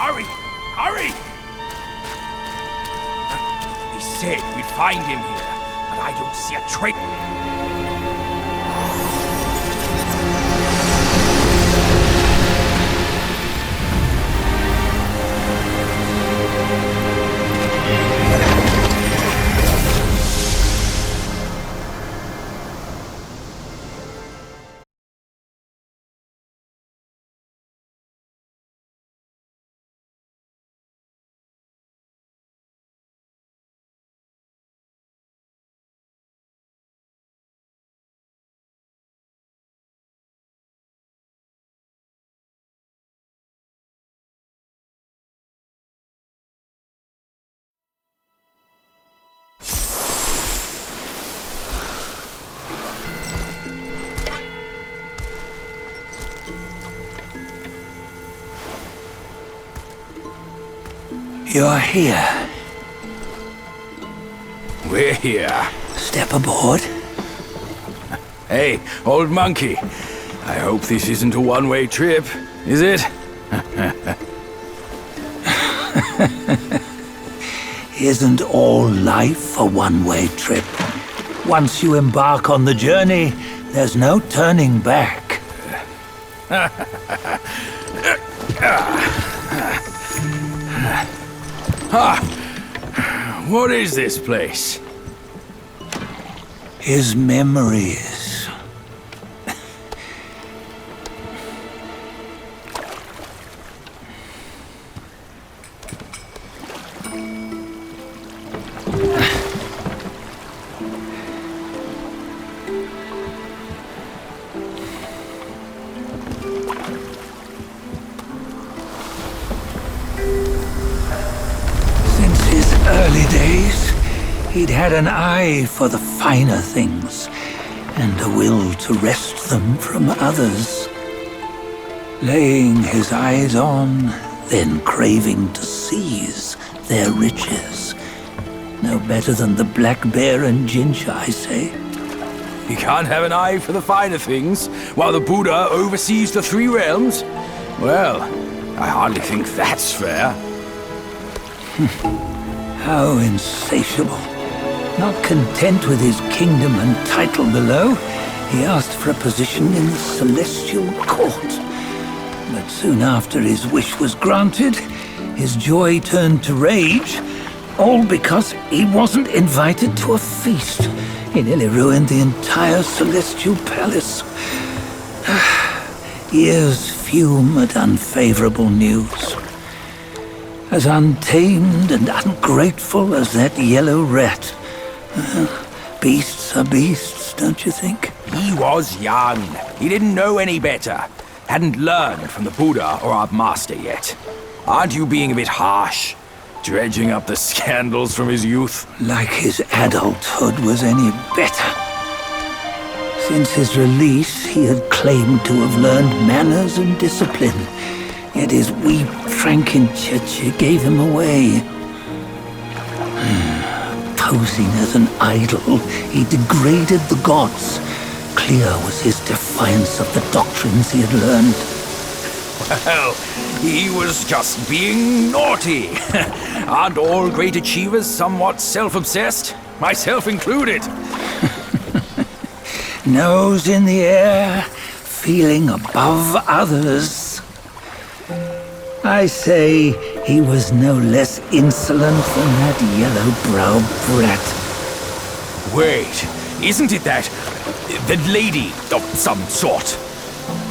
Hurry! Hurry! He said we'd find him here, but I don't see a trace. You're here. We're here. Step aboard. Hey, old monkey. I hope this isn't a one-way trip, is it? Isn't all life a one-way trip? Once you embark on the journey, there's no turning back. What is this place? His memories. Early days, he'd had an eye for the finer things, and a will to wrest them from others. Laying his eyes on, then craving to seize their riches. No better than the black bear and ginger, I say. You can't have an eye for the finer things, while the Buddha oversees the three realms? Well, I hardly think that's fair. How insatiable. Not content with his kingdom and title below, he asked for a position in the celestial court. But soon after his wish was granted, his joy turned to rage, all because he wasn't invited to a feast. He nearly ruined the entire celestial palace. Ears fume at unfavorable news. As untamed and ungrateful as that yellow rat. Beasts are beasts, don't you think? He was young. He didn't know any better. Hadn't learned from the Buddha or our master yet. Aren't you being a bit harsh? Dredging up the scandals from his youth? Like his adulthood was any better. Since his release, he had claimed to have learned manners and discipline. Yet his weak Frankenchurch gave him away. Posing as an idol, he degraded the gods. Clear was his defiance of the doctrines he had learned. Well, he was just being naughty. Aren't all great achievers somewhat self-obsessed? Myself included. Nose in the air, feeling above others. I say he was no less insolent than that yellow-browed brat. Wait, isn't it that lady of some sort?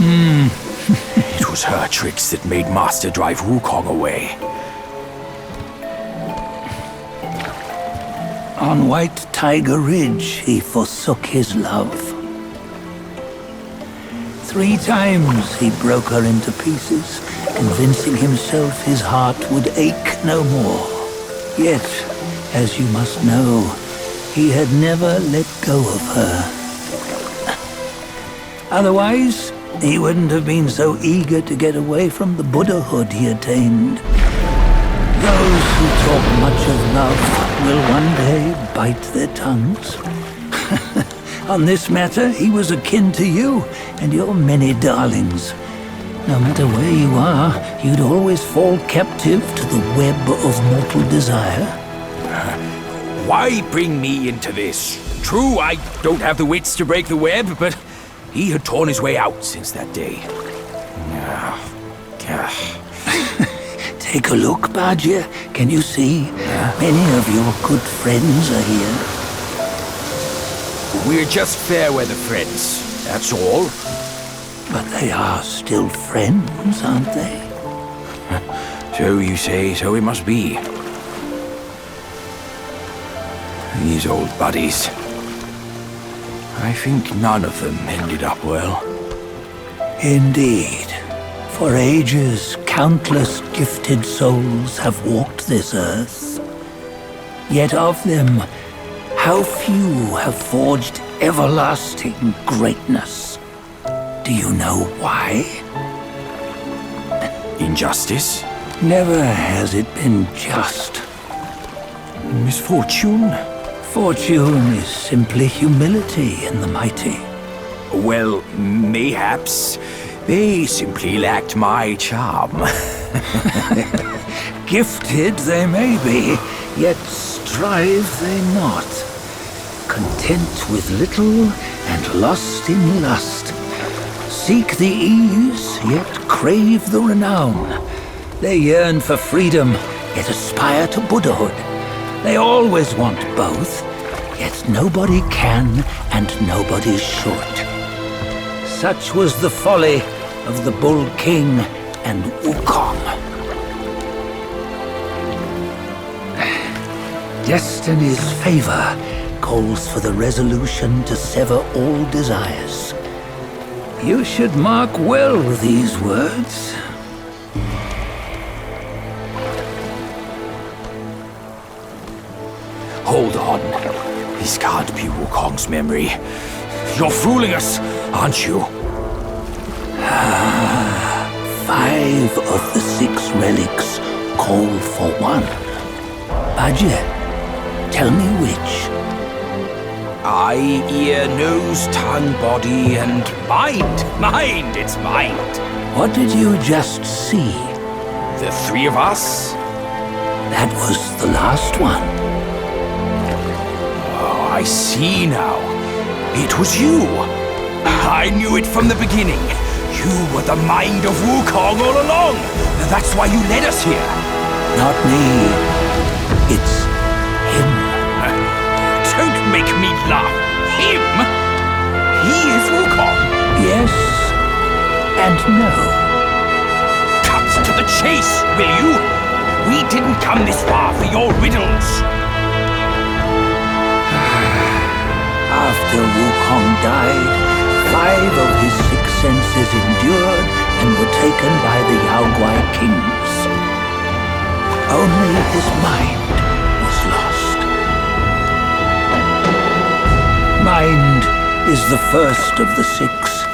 It was her tricks that made Master drive Wukong away. On White Tiger Ridge, he forsook his love. 3 times he broke her into pieces, convincing himself his heart would ache no more. Yet, as you must know, he had never let go of her. Otherwise, he wouldn't have been so eager to get away from the Buddhahood he attained. Those who talk much of love will one day bite their tongues. On this matter, he was akin to you and your many darlings. No matter where you are, you'd always fall captive to the web of mortal desire. Why bring me into this? True, I don't have the wits to break the web, but he had torn his way out since that day. Take a look, Badger. Can you see? Many of your good friends are here. We're just fair weather friends, that's all. But they are still friends, aren't they? So you say, so it must be. These old buddies. I think none of them ended up well. Indeed. For ages, countless gifted souls have walked this earth. Yet of them, how few have forged everlasting greatness? Do you know why? Injustice? Never has it been just. Misfortune? Fortune is simply humility in the mighty. Well, mayhaps. They simply lacked my charm. Gifted they may be, yet strive they not. Content with little and lost in lust. Seek the ease, yet crave the renown. They yearn for freedom, yet aspire to Buddhahood. They always want both, yet nobody can and nobody should. Such was the folly of the Bull King and Wukong. Destiny's favor calls for the resolution to sever all desires. You should mark well these words. Hold on. This can't be Wukong's memory. You're fooling us, aren't you? 5 of the 6 relics call for one. Badger, tell me which. Eye, ear, nose, tongue, body, and mind. Mind, it's mind. What did you just see? The 3 of us? That was the last one. Oh, I see now. It was you. I knew it from the beginning. You were the mind of Wukong all along. That's why you led us here. Not me. It's him. Don't make me laugh. Him? He is Wukong. Yes and no. Cut to the chase, will you? We didn't come this far for your riddles. After Wukong died, 5 of his 6 senses endured and were taken by the Yaoguai kings. Only his mind was lost. Mind is the first of the 6.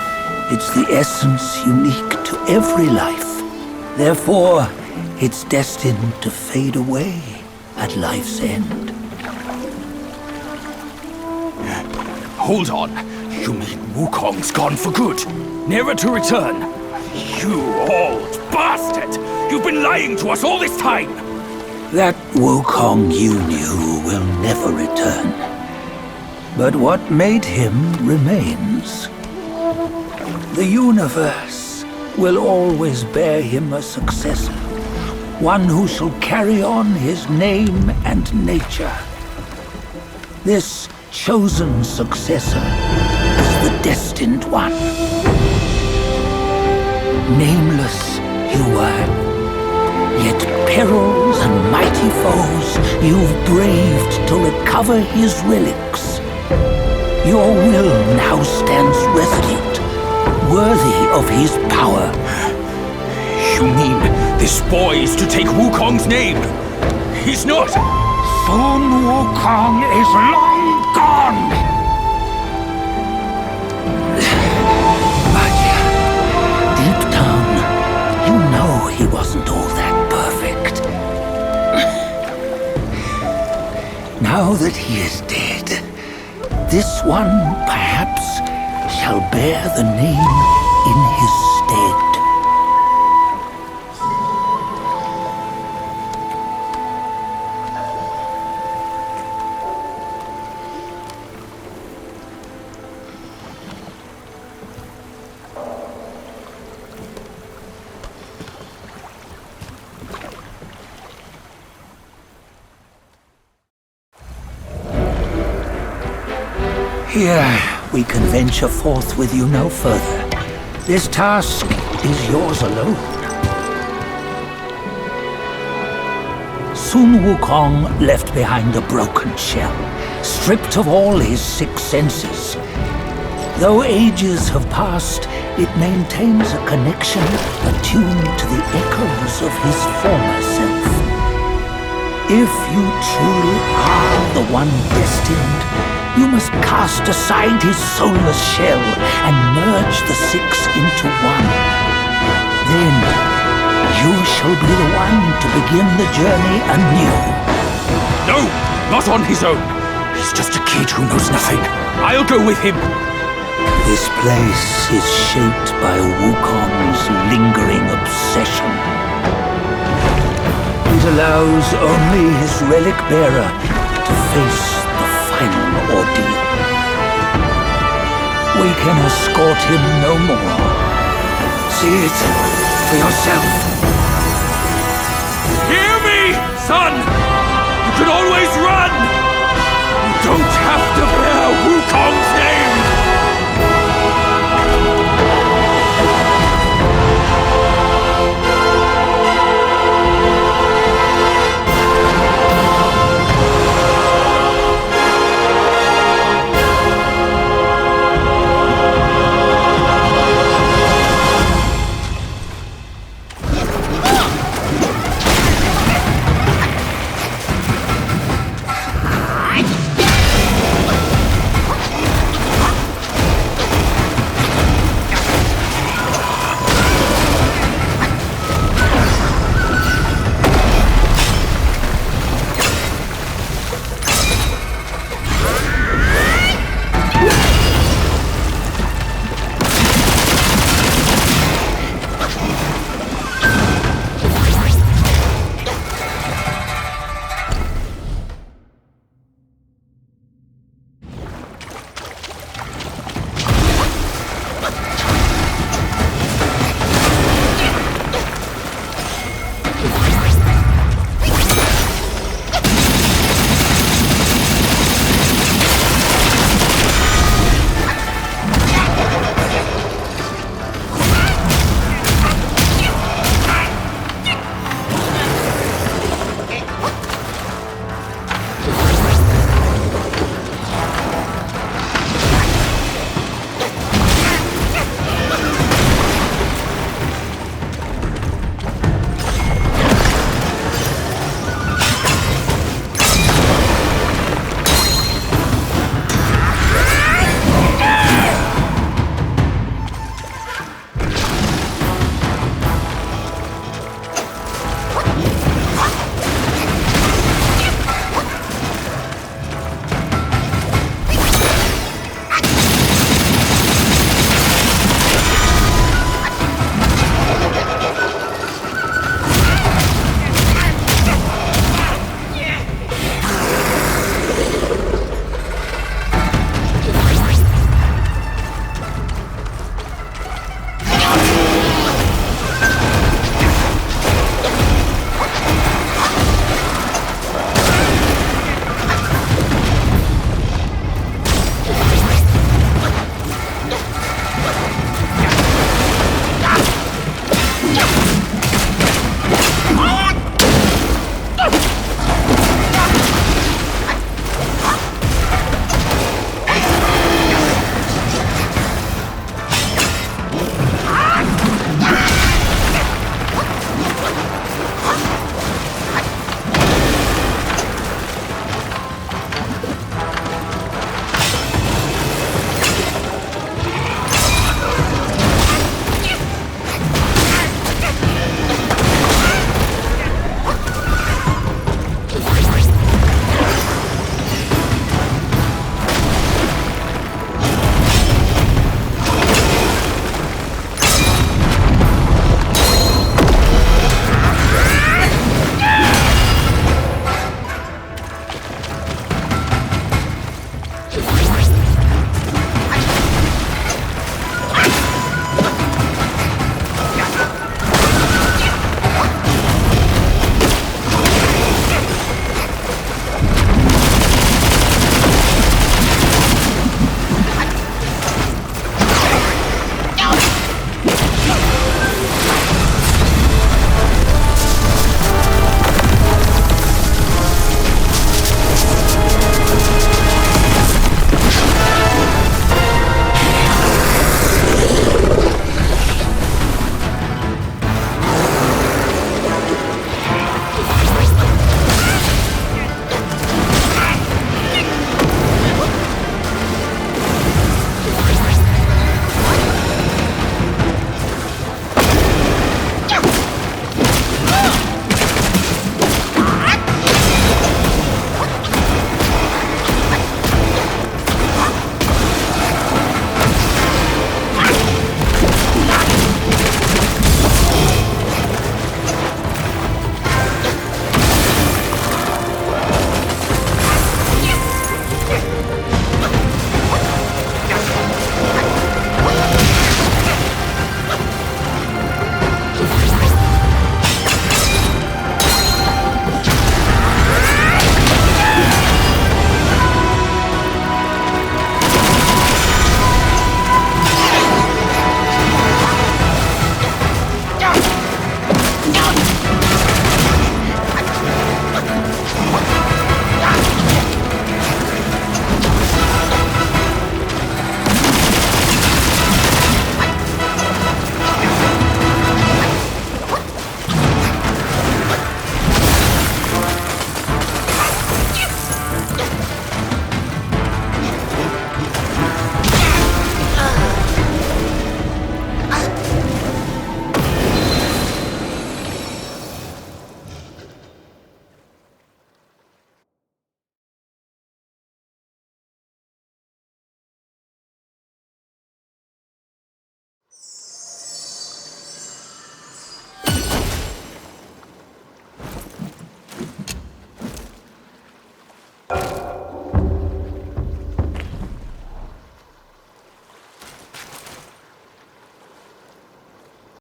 It's the essence unique to every life. Therefore, it's destined to fade away at life's end. Hold on. You mean Wukong's gone for good? Never to return? You old bastard! You've been lying to us all this time! That Wukong you knew will never return. But what made him remains. The universe will always bear him a successor. One who shall carry on his name and nature. This chosen successor is the destined one. Nameless you were, yet perils and mighty foes you've braved to recover his relics. Your will now stands resolute, worthy of his power. You mean this boy is to take Wukong's name? He's not! Sun Wukong is long gone! But deep down, you know he wasn't all that perfect. Now that he is dead, this one, perhaps, shall bear the name in his stead. Here, we can venture forth with you no further. This task is yours alone. Soon Wukong left behind a broken shell, stripped of all his 6 senses. Though ages have passed, it maintains a connection attuned to the echoes of his former self. If you truly are the one destined, you must cast aside his soulless shell and merge the 6 into one. Then, you shall be the one to begin the journey anew. No, not on his own. He's just a kid who knows nothing. I'll go with him. This place is shaped by Wukong's lingering obsession. It allows only his relic bearer to face the final ordeal. We can escort him no more. See it for yourself. Hear me, son! You can always run!